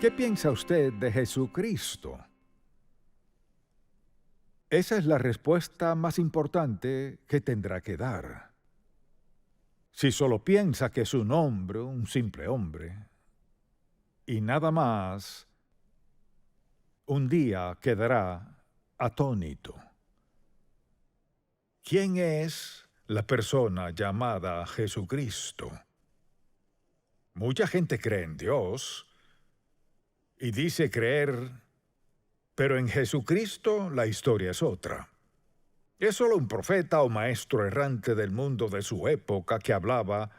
¿Qué piensa usted de Jesucristo? Esa es la respuesta más importante que tendrá que dar. Si solo piensa que es un hombre, un simple hombre, y nada más, un día quedará atónito. ¿Quién es la persona llamada Jesucristo? Mucha gente cree en Dios y dice creer, pero en Jesucristo la historia es otra. Es solo un profeta o maestro errante del mundo de su época que hablaba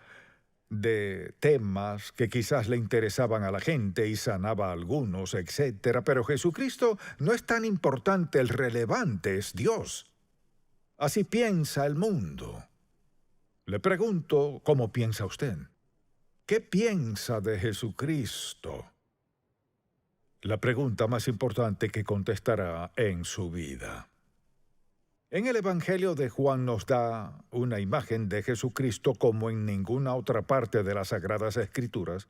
de temas que quizás le interesaban a la gente y sanaba a algunos, etc. Pero Jesucristo no es tan importante, el relevante es Dios. Así piensa el mundo. Le pregunto, ¿cómo piensa usted? ¿Qué piensa de Jesucristo? La pregunta más importante que contestará en su vida. En el Evangelio de Juan nos da una imagen de Jesucristo como en ninguna otra parte de las Sagradas Escrituras.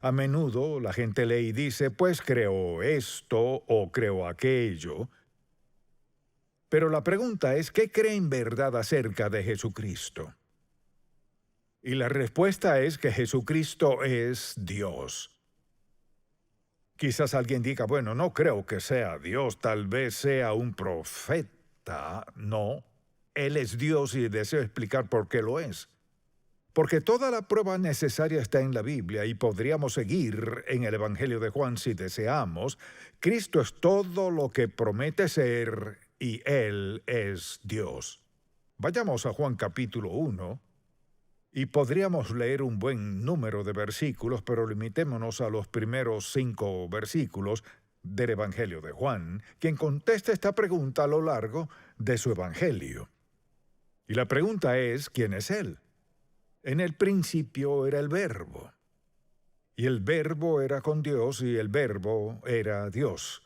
A menudo la gente lee y dice, pues creo esto o creo aquello. Pero la pregunta es, ¿qué cree en verdad acerca de Jesucristo? Y la respuesta es que Jesucristo es Dios. Quizás alguien diga, bueno, no creo que sea Dios, tal vez sea un profeta. No, Él es Dios y deseo explicar por qué lo es. Porque toda la prueba necesaria está en la Biblia y podríamos seguir en el Evangelio de Juan si deseamos. Cristo es todo lo que promete ser y Él es Dios. Vayamos a Juan capítulo 1 y podríamos leer un buen número de versículos, pero limitémonos a los primeros 5 versículos del Evangelio de Juan, quien contesta esta pregunta a lo largo de su Evangelio. Y la pregunta es, ¿quién es Él? En el principio era el Verbo, y el Verbo era con Dios, y el Verbo era Dios.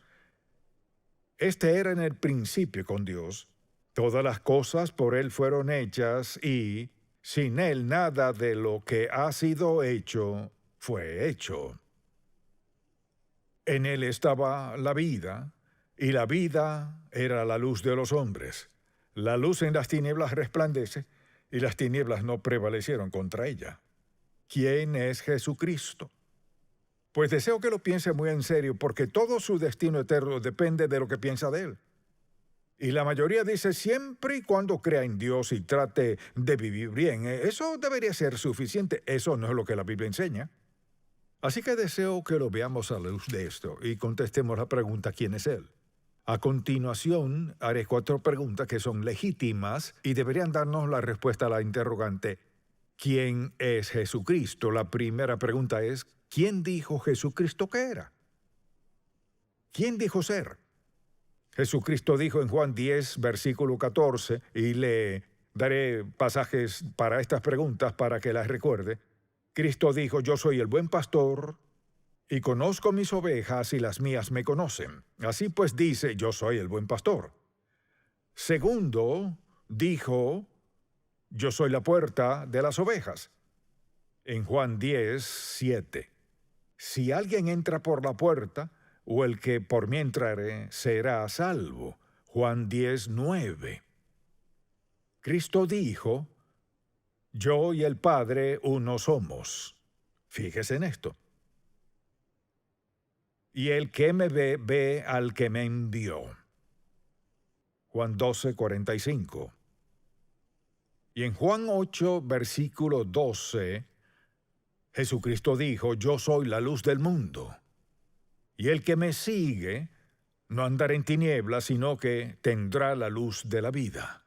Este era en el principio con Dios. Todas las cosas por Él fueron hechas, y sin Él nada de lo que ha sido hecho fue hecho. En Él estaba la vida, y la vida era la luz de los hombres. La luz en las tinieblas resplandece, y las tinieblas no prevalecieron contra ella. ¿Quién es Jesucristo? Pues deseo que lo piense muy en serio, porque todo su destino eterno depende de lo que piensa de Él. Y la mayoría dice siempre y cuando crea en Dios y trate de vivir bien. Eso debería ser suficiente. Eso no es lo que la Biblia enseña. Así que deseo que lo veamos a la luz de esto y contestemos la pregunta ¿quién es Él? A continuación, haré 4 preguntas que son legítimas y deberían darnos la respuesta a la interrogante ¿quién es Jesucristo? La primera pregunta es ¿quién dijo Jesucristo que era? ¿Quién dijo ser? Jesucristo dijo en Juan 10, versículo 14, y le daré pasajes para estas preguntas para que las recuerde. Cristo dijo, yo soy el buen pastor y conozco mis ovejas y las mías me conocen. Así pues dice, yo soy el buen pastor. Segundo, dijo, yo soy la puerta de las ovejas. En Juan 10, 7. Si alguien entra por la puerta, o el que por mí entrare, será salvo. Juan 10, 9. Cristo dijo, yo y el Padre uno somos. Fíjese en esto. Y el que me ve, ve al que me envió. Juan 12, 45. Y en Juan 8, versículo 12, Jesucristo dijo, yo soy la luz del mundo. Y el que me sigue no andará en tinieblas, sino que tendrá la luz de la vida.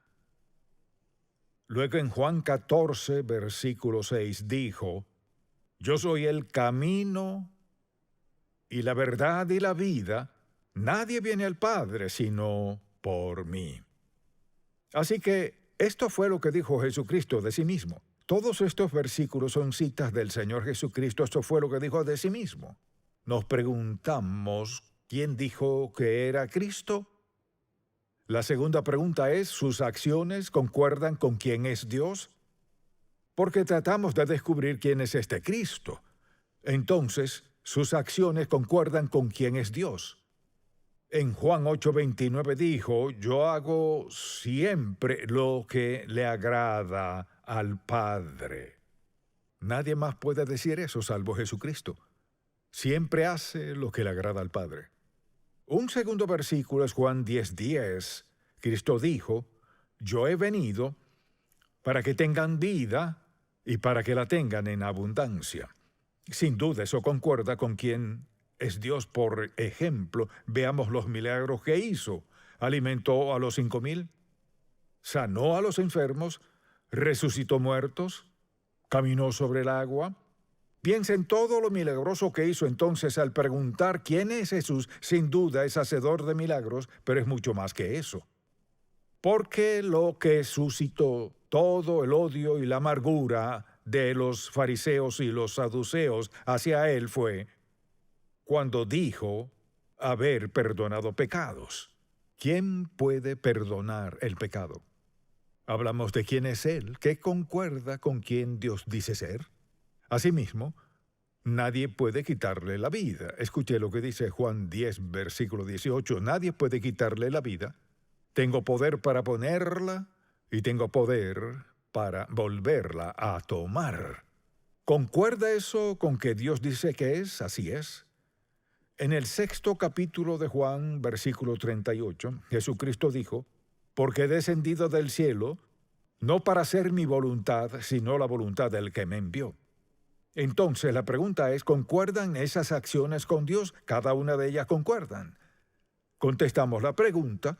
Luego en Juan 14, versículo 6, dijo, yo soy el camino y la verdad y la vida. Nadie viene al Padre sino por mí. Así que esto fue lo que dijo Jesucristo de sí mismo. Todos estos versículos son citas del Señor Jesucristo. Esto fue lo que dijo de sí mismo. Nos preguntamos, ¿quién dijo que era Cristo? La segunda pregunta es, ¿sus acciones concuerdan con quién es Dios? Porque tratamos de descubrir quién es este Cristo. Entonces, sus acciones concuerdan con quién es Dios. En Juan 8:29 dijo, yo hago siempre lo que le agrada al Padre. Nadie más puede decir eso salvo Jesucristo. Siempre hace lo que le agrada al Padre. Un segundo versículo es Juan 10:10. Cristo dijo, yo he venido para que tengan vida y para que la tengan en abundancia. Sin duda eso concuerda con quien es Dios. Por ejemplo, veamos los milagros que hizo. Alimentó a los 5,000, sanó a los enfermos, resucitó muertos, caminó sobre el agua. Piensa en todo lo milagroso que hizo entonces al preguntar quién es Jesús. Sin duda es hacedor de milagros, pero es mucho más que eso. Porque lo que suscitó todo el odio y la amargura de los fariseos y los saduceos hacia él fue cuando dijo haber perdonado pecados. ¿Quién puede perdonar el pecado? Hablamos de quién es Él, que concuerda con quien Dios dice ser. Asimismo, nadie puede quitarle la vida. Escuche lo que dice Juan 10, versículo 18. Nadie puede quitarle la vida. Tengo poder para ponerla y tengo poder para volverla a tomar. ¿Concuerda eso con que Dios dice que es? Así es. En el 6º capítulo de Juan, versículo 38, Jesucristo dijo, porque he descendido del cielo, no para hacer mi voluntad, sino la voluntad del que me envió. Entonces la pregunta es, ¿concuerdan esas acciones con Dios? Cada una de ellas concuerdan. Contestamos la pregunta,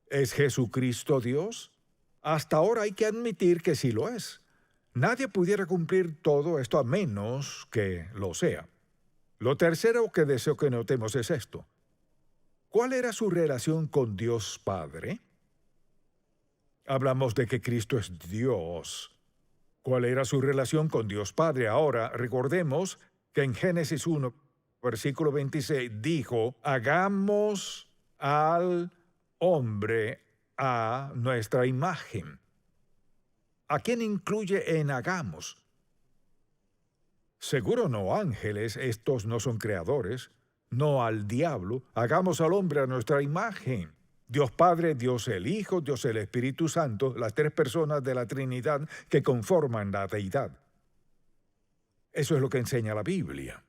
¿es Jesucristo Dios? Hasta ahora hay que admitir que sí lo es. Nadie pudiera cumplir todo esto a menos que lo sea. Lo tercero que deseo que notemos es esto. ¿Cuál era su relación con Dios Padre? Hablamos de que Cristo es Dios. ¿Cuál era su relación con Dios Padre? Ahora, recordemos que en Génesis 1, versículo 26, dijo, hagamos al hombre a nuestra imagen. ¿A quién incluye en hagamos? Seguro no ángeles, estos no son creadores, no al diablo. Hagamos al hombre a nuestra imagen. Dios Padre, Dios el Hijo, Dios el Espíritu Santo, las tres personas de la Trinidad que conforman la deidad. Eso es lo que enseña la Biblia.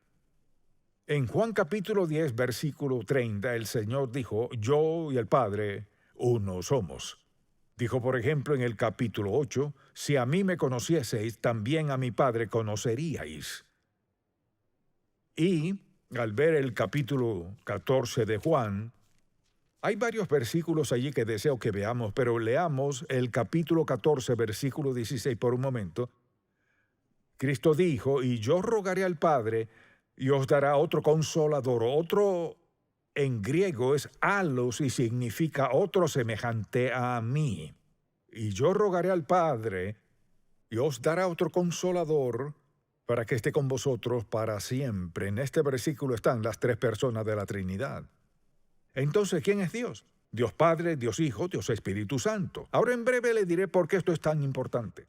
En Juan capítulo 10, versículo 30, el Señor dijo, yo y el Padre uno somos. Dijo, por ejemplo, en el capítulo 8, si a mí me conocieseis, también a mi Padre conoceríais. Y al ver el capítulo 14 de Juan, hay varios versículos allí que deseo que veamos, pero leamos el capítulo 14, versículo 16 por un momento. Cristo dijo, y yo rogaré al Padre, y os dará otro consolador. Otro en griego es alos y significa otro semejante a mí. Y yo rogaré al Padre, y os dará otro consolador para que esté con vosotros para siempre. En este versículo están las tres personas de la Trinidad. Entonces, ¿quién es Dios? Dios Padre, Dios Hijo, Dios Espíritu Santo. Ahora en breve le diré por qué esto es tan importante.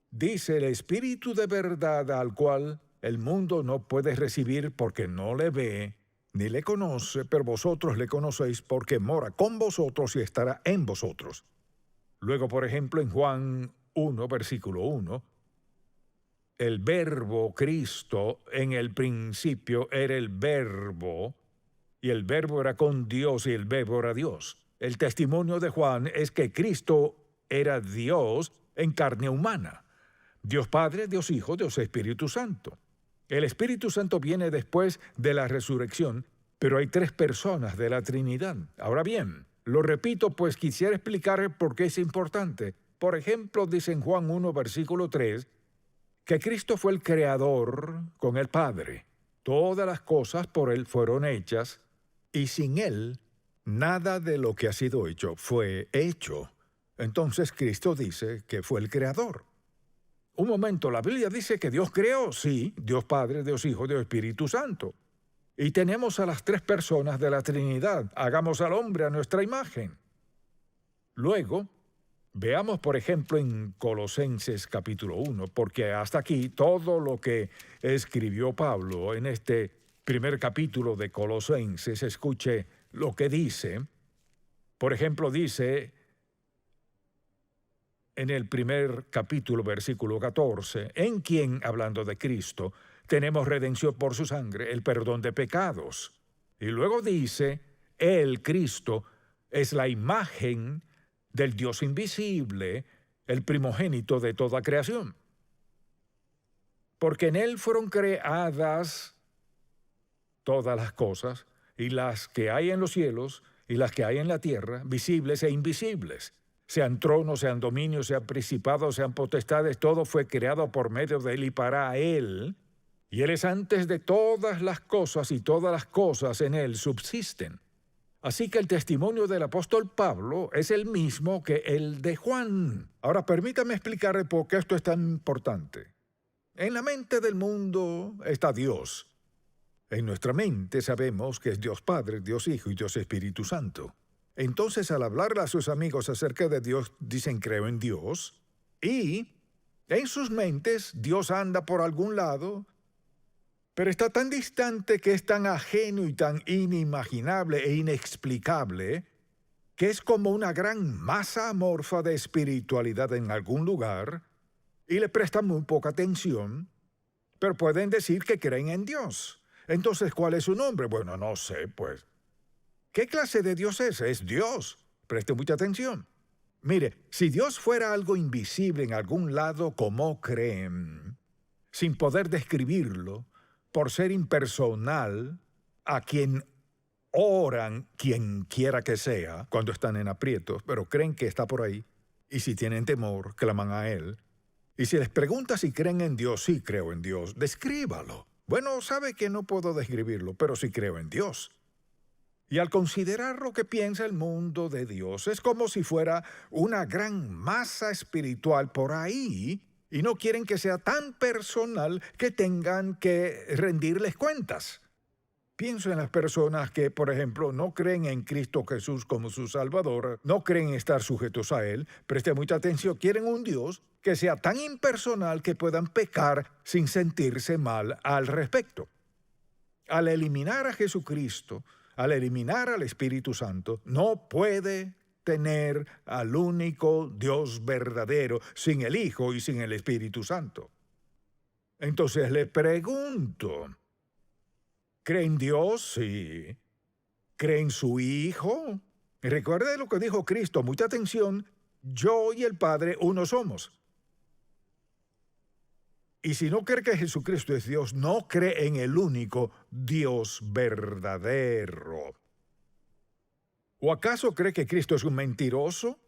Dice el Espíritu de verdad al cual el mundo no puede recibir porque no le ve ni le conoce, pero vosotros le conocéis porque mora con vosotros y estará en vosotros. Luego, por ejemplo, en Juan 1, versículo 1, el verbo Cristo en el principio era el verbo, y el verbo era con Dios y el verbo era Dios. El testimonio de Juan es que Cristo era Dios en carne humana. Dios Padre, Dios Hijo, Dios Espíritu Santo. El Espíritu Santo viene después de la resurrección, pero hay tres personas de la Trinidad. Ahora bien, lo repito, pues quisiera explicar por qué es importante. Por ejemplo, dice en Juan 1, versículo 3, que Cristo fue el creador con el Padre. Todas las cosas por Él fueron hechas, y sin Él, nada de lo que ha sido hecho fue hecho. Entonces Cristo dice que fue el creador. Un momento, la Biblia dice que Dios creó, sí, Dios Padre, Dios Hijo, Dios Espíritu Santo. Y tenemos a las tres personas de la Trinidad. Hagamos al hombre a nuestra imagen. Luego, Veamos, por ejemplo, en Colosenses capítulo 1, porque hasta aquí todo lo que escribió Pablo en este primer capítulo de Colosenses, escuche lo que dice. Por ejemplo, dice en el primer capítulo, versículo 14, en quien, hablando de Cristo, tenemos redención por su sangre, el perdón de pecados. Y luego dice, Él, Cristo, es la imagen del Dios invisible, el primogénito de toda creación. Porque en Él fueron creadas todas las cosas, y las que hay en los cielos y las que hay en la tierra, visibles e invisibles. Sean tronos, sean dominios, sean principados, sean potestades, todo fue creado por medio de Él y para Él. Y Él es antes de todas las cosas, y todas las cosas en Él subsisten. Así que el testimonio del apóstol Pablo es el mismo que el de Juan. Ahora, permítame explicarle por qué esto es tan importante. En la mente del mundo está Dios. En nuestra mente sabemos que es Dios Padre, Dios Hijo y Dios Espíritu Santo. Entonces, al hablarle a sus amigos acerca de Dios, dicen creo en Dios. Y en sus mentes Dios anda por algún lado, pero está tan distante que es tan ajeno y tan inimaginable e inexplicable que es como una gran masa amorfa de espiritualidad en algún lugar y le prestan muy poca atención, pero pueden decir que creen en Dios. Entonces, ¿cuál es su nombre? Bueno, no sé, pues. ¿Qué clase de Dios es? Es Dios. Preste mucha atención. Mire, si Dios fuera algo invisible en algún lado, como creen, sin poder describirlo, por ser impersonal, a quien oran, quien quiera que sea, cuando están en aprietos, pero creen que está por ahí, y si tienen temor, claman a Él. Y si les pregunta si creen en Dios, sí creo en Dios, descríbalo. Bueno, sabe que no puedo describirlo, pero sí creo en Dios. Y al considerar lo que piensa el mundo de Dios, es como si fuera una gran masa espiritual por ahí, y no quieren que sea tan personal que tengan que rendirles cuentas. Pienso en las personas que, por ejemplo, no creen en Cristo Jesús como su Salvador, no creen estar sujetos a Él, preste mucha atención, quieren un Dios que sea tan impersonal que puedan pecar sin sentirse mal al respecto. Al eliminar a Jesucristo, al eliminar al Espíritu Santo, no puede tener al único Dios verdadero sin el Hijo y sin el Espíritu Santo. Entonces le pregunto, ¿cree en Dios? Sí. ¿Cree en su Hijo? Recuerde lo que dijo Cristo, mucha atención, yo y el Padre uno somos. Y si no cree que Jesucristo es Dios, no cree en el único Dios verdadero. ¿O acaso cree que Cristo es un mentiroso?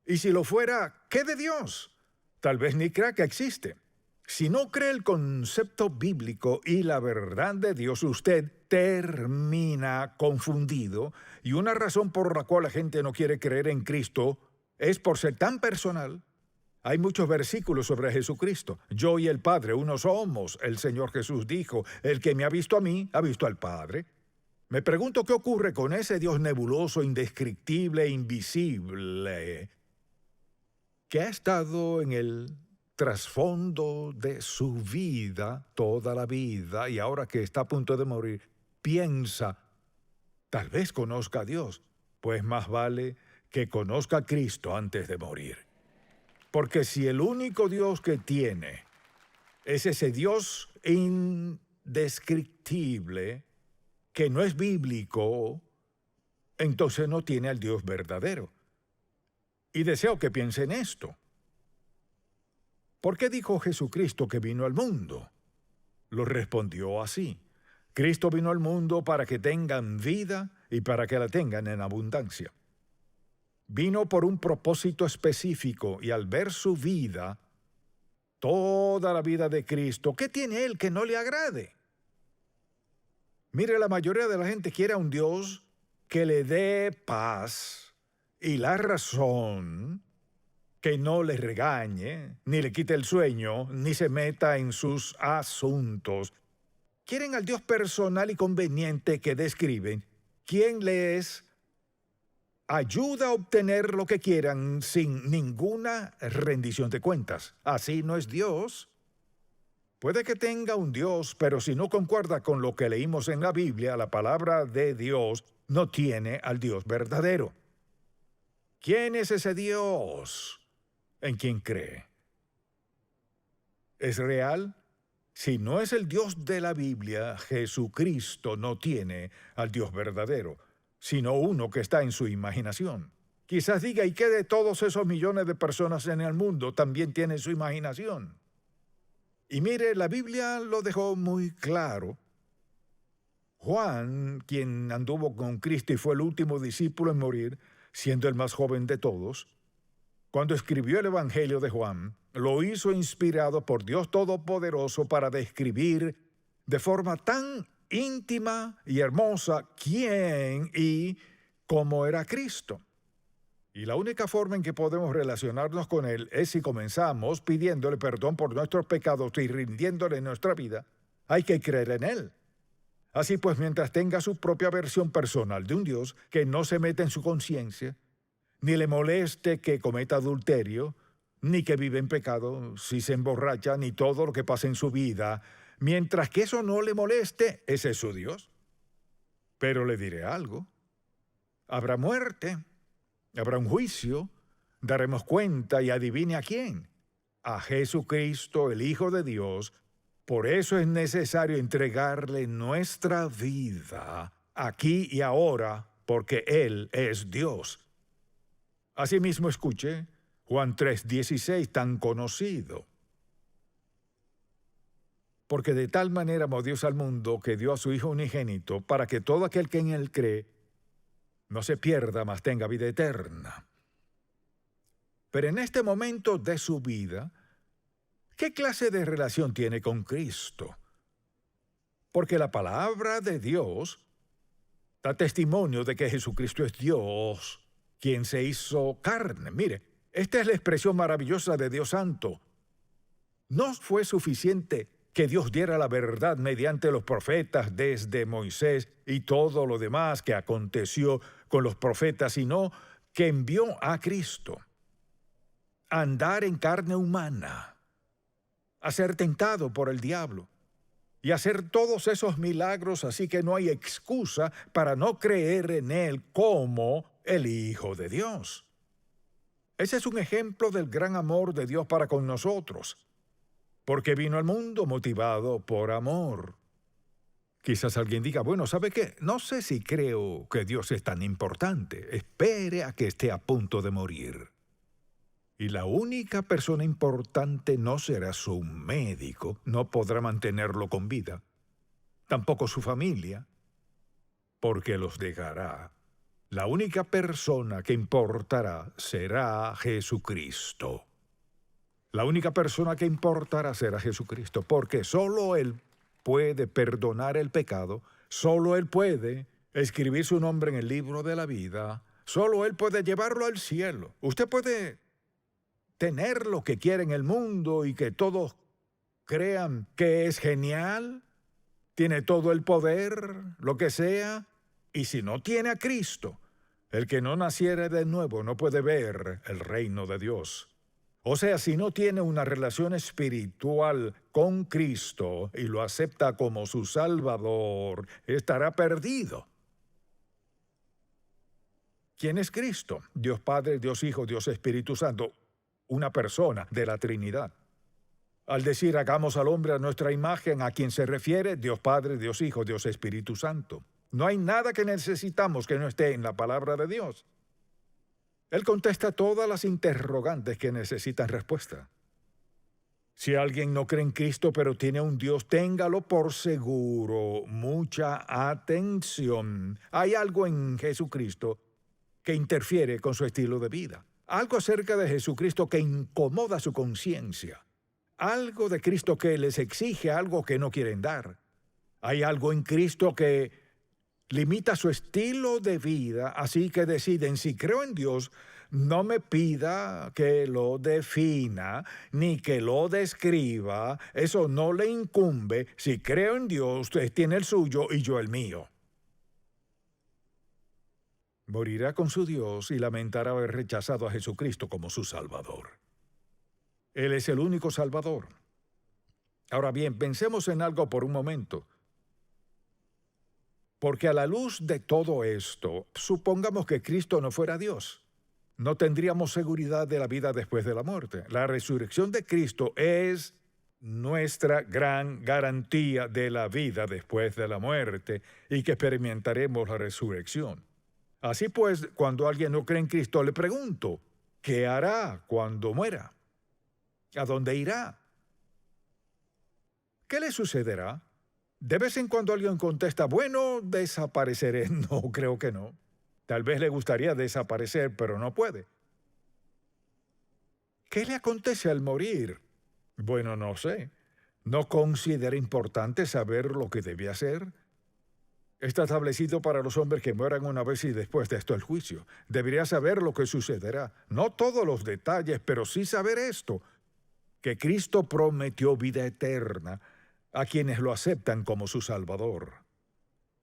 Y si lo fuera, ¿qué de Dios? Tal vez ni crea que existe. Si no cree el concepto bíblico y la verdad de Dios, usted termina confundido, y una razón por la cual la gente no quiere creer en Cristo es por ser tan personal. Hay muchos versículos sobre Jesucristo. Yo y el Padre uno somos. El Señor Jesús dijo, el que me ha visto a mí, ha visto al Padre. Me pregunto qué ocurre con ese Dios nebuloso, indescriptible e invisible, que ha estado en el trasfondo de su vida, toda la vida, y ahora que está a punto de morir, piensa, tal vez conozca a Dios. Pues más vale que conozca a Cristo antes de morir. Porque si el único Dios que tiene es ese Dios indescriptible, que no es bíblico, entonces no tiene al Dios verdadero. Y deseo que piense en esto. ¿Por qué dijo Jesucristo que vino al mundo? Lo respondió así. Cristo vino al mundo para que tengan vida y para que la tengan en abundancia. Vino por un propósito específico, y al ver su vida, toda la vida de Cristo, ¿qué tiene Él que no le agrade? Mire, la mayoría de la gente quiere a un Dios que le dé paz y la razón, que no le regañe, ni le quite el sueño, ni se meta en sus asuntos. Quieren al Dios personal y conveniente que describen quién le es ayuda a obtener lo que quieran sin ninguna rendición de cuentas. Así no es Dios. Puede que tenga un Dios, pero si no concuerda con lo que leímos en la Biblia, la palabra de Dios no tiene al Dios verdadero. ¿Quién es ese Dios en quien cree? ¿Es real? Si no es el Dios de la Biblia, Jesucristo no tiene al Dios verdadero, sino uno que está en su imaginación. Quizás diga, ¿y qué de todos esos millones de personas en el mundo también tienen su imaginación? Y mire, la Biblia lo dejó muy claro. Juan, quien anduvo con Cristo y fue el último discípulo en morir, siendo el más joven de todos, cuando escribió el Evangelio de Juan, lo hizo inspirado por Dios Todopoderoso para describir de forma tan íntima y hermosa quién y cómo era Cristo. Y la única forma en que podemos relacionarnos con Él es si comenzamos pidiéndole perdón por nuestros pecados y rindiéndole nuestra vida. Hay que creer en Él. Así pues, mientras tenga su propia versión personal de un Dios que no se mete en su conciencia, ni le moleste que cometa adulterio, ni que vive en pecado, si se emborracha, ni todo lo que pasa en su vida, mientras que eso no le moleste, ese es su Dios. Pero le diré algo. Habrá muerte. Habrá un juicio, daremos cuenta y adivine a quién. A Jesucristo, el Hijo de Dios. Por eso es necesario entregarle nuestra vida aquí y ahora, porque Él es Dios. Asimismo, escuche Juan 3:16, tan conocido. Porque de tal manera amó Dios al mundo que dio a su Hijo unigénito para que todo aquel que en Él cree no se pierda, mas tenga vida eterna. Pero en este momento de su vida, ¿qué clase de relación tiene con Cristo? Porque la palabra de Dios da testimonio de que Jesucristo es Dios, quien se hizo carne. Mire, esta es la expresión maravillosa de Dios Santo. No fue suficiente que Dios diera la verdad mediante los profetas desde Moisés y todo lo demás que aconteció con los profetas, sino que envió a Cristo a andar en carne humana, a ser tentado por el diablo y a hacer todos esos milagros, así que no hay excusa para no creer en Él como el Hijo de Dios. Ese es un ejemplo del gran amor de Dios para con nosotros, porque vino al mundo motivado por amor. Quizás alguien diga, bueno, ¿sabe qué? No sé si creo que Dios es tan importante. Espere a que esté a punto de morir. Y la única persona importante no será su médico, no podrá mantenerlo con vida. Tampoco su familia, porque los dejará. La única persona que importará será Jesucristo. La única persona que importará será Jesucristo, porque solo Él puede perdonar el pecado, solo Él puede escribir su nombre en el libro de la vida, solo Él puede llevarlo al cielo. Usted puede tener lo que quiere en el mundo y que todos crean que es genial, tiene todo el poder, lo que sea, y si no tiene a Cristo, el que no naciere de nuevo no puede ver el reino de Dios. O sea, si no tiene una relación espiritual con Cristo y lo acepta como su Salvador, estará perdido. ¿Quién es Cristo? Dios Padre, Dios Hijo, Dios Espíritu Santo, una persona de la Trinidad. Al decir hagamos al hombre a nuestra imagen, ¿a quién se refiere? Dios Padre, Dios Hijo, Dios Espíritu Santo. No hay nada que necesitamos que no esté en la palabra de Dios. Él contesta todas las interrogantes que necesitan respuesta. Si alguien no cree en Cristo pero tiene un Dios, téngalo por seguro. Mucha atención. Hay algo en Jesucristo que interfiere con su estilo de vida. Algo acerca de Jesucristo que incomoda su conciencia. Algo de Cristo que les exige algo que no quieren dar. Hay algo en Cristo que limita su estilo de vida, así que deciden, si creo en Dios, no me pida que lo defina, ni que lo describa, eso no le incumbe. Si creo en Dios, usted tiene el suyo y yo el mío. morirá con su Dios y lamentará haber rechazado a Jesucristo como su Salvador. Él es el único Salvador. Ahora bien, pensemos en algo por un momento. Porque a la luz de todo esto, supongamos que Cristo no fuera Dios. No tendríamos seguridad de la vida después de la muerte. La resurrección de Cristo es nuestra gran garantía de la vida después de la muerte y que experimentaremos la resurrección. Así pues, cuando alguien no cree en Cristo, le pregunto, ¿qué hará cuando muera? ¿A dónde irá? ¿Qué le sucederá? De vez en cuando alguien contesta, bueno, desapareceré. No, creo que no. Tal vez le gustaría desaparecer, pero no puede. ¿Qué le acontece al morir? Bueno, no sé. ¿No considera importante saber lo que debe hacer? Está establecido para los hombres que mueran una vez y después de esto el juicio. Debería saber lo que sucederá. No todos los detalles, pero sí saber esto, que Cristo prometió vida eterna a quienes lo aceptan como su Salvador.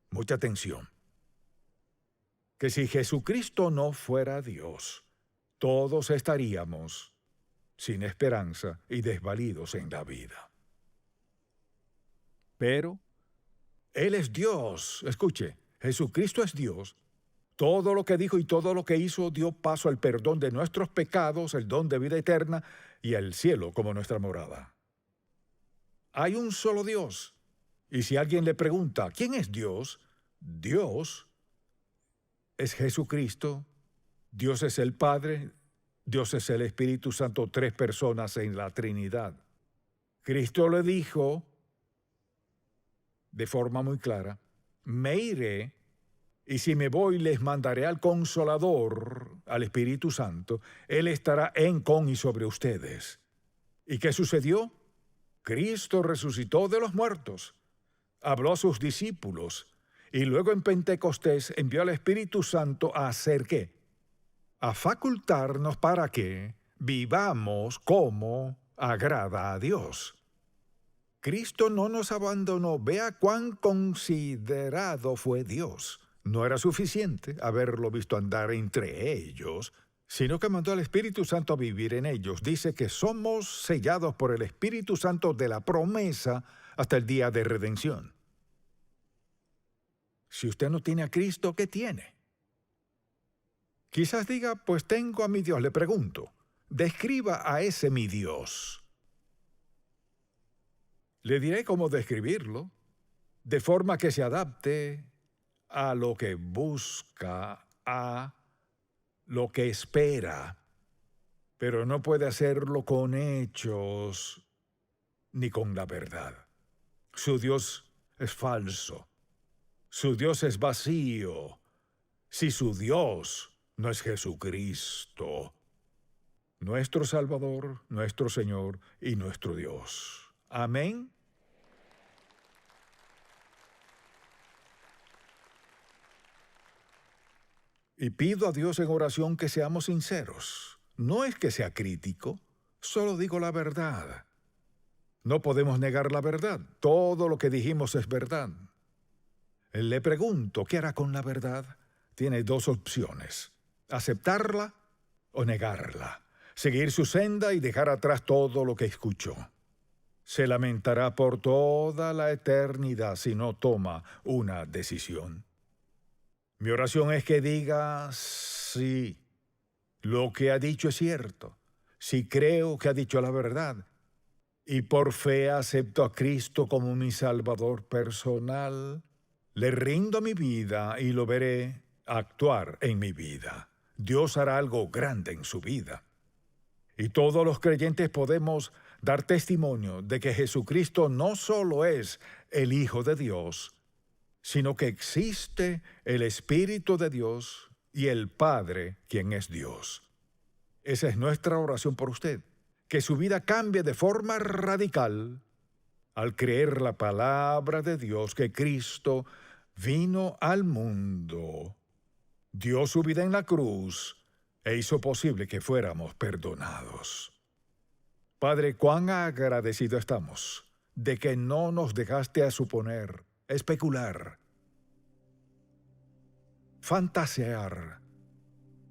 Mucha atención. Que si Jesucristo no fuera Dios, todos estaríamos sin esperanza y desvalidos en la vida. Pero Él es Dios. Escuche, Jesucristo es Dios. Todo lo que dijo y todo lo que hizo dio paso al perdón de nuestros pecados, el don de vida eterna y al cielo como nuestra morada. Hay un solo Dios. Y si alguien le pregunta, ¿quién es Dios? Dios es Jesucristo, Dios es el Padre, Dios es el Espíritu Santo, tres personas en la Trinidad. Cristo le dijo de forma muy clara, me iré, y si me voy les mandaré al Consolador, al Espíritu Santo, Él estará en, con y sobre ustedes. ¿Y qué sucedió? Cristo resucitó de los muertos, habló a sus discípulos, y luego en Pentecostés envió al Espíritu Santo a hacer ¿qué? A facultarnos para que vivamos como agrada a Dios. Cristo no nos abandonó. Vea cuán considerado fue Dios. No era suficiente haberlo visto andar entre ellos, sino que mandó al Espíritu Santo a vivir en ellos. Dice que somos sellados por el Espíritu Santo de la promesa hasta el día de redención. Si usted no tiene a Cristo, ¿qué tiene? Quizás diga, pues tengo a mi Dios. Le pregunto, describa a ese mi Dios. Le diré cómo describirlo, de forma que se adapte a lo que busca, a lo que espera, pero no puede hacerlo con hechos ni con la verdad. Su Dios es falso. Su Dios es vacío. Si su Dios no es Jesucristo, nuestro Salvador, nuestro Señor y nuestro Dios. Amén. Y pido a Dios en oración que seamos sinceros. No es que sea crítico, solo digo la verdad. No podemos negar la verdad. Todo lo que dijimos es verdad. Le pregunto, ¿qué hará con la verdad? Tiene dos opciones: aceptarla o negarla, seguir su senda y dejar atrás todo lo que escuchó. Se lamentará por toda la eternidad si no toma una decisión. Mi oración es que diga, sí, lo que ha dicho es cierto, sí creo que ha dicho la verdad, y por fe acepto a Cristo como mi Salvador personal. Le rindo mi vida y lo veré actuar en mi vida. Dios hará algo grande en su vida. Y todos los creyentes podemos dar testimonio de que Jesucristo no solo es el Hijo de Dios, sino que existe el Espíritu de Dios y el Padre, quien es Dios. Esa es nuestra oración por usted, que su vida cambie de forma radical al creer la palabra de Dios, que Cristo vino al mundo, dio su vida en la cruz e hizo posible que fuéramos perdonados. Padre, cuán agradecidos estamos de que no nos dejaste a suponer, especular, fantasear,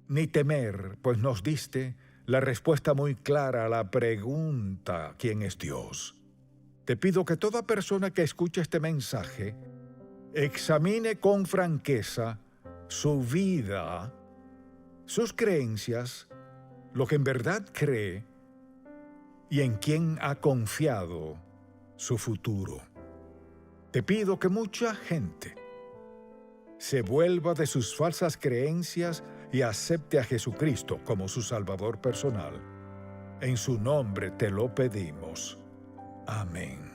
ni temer, pues nos diste la respuesta muy clara a la pregunta ¿quién es Dios? Te pido que toda persona que escuche este mensaje examine con franqueza su vida, sus creencias, lo que en verdad cree y en quién ha confiado su futuro. Te pido que mucha gente se vuelva de sus falsas creencias y acepte a Jesucristo como su Salvador personal. En su nombre te lo pedimos. Amén.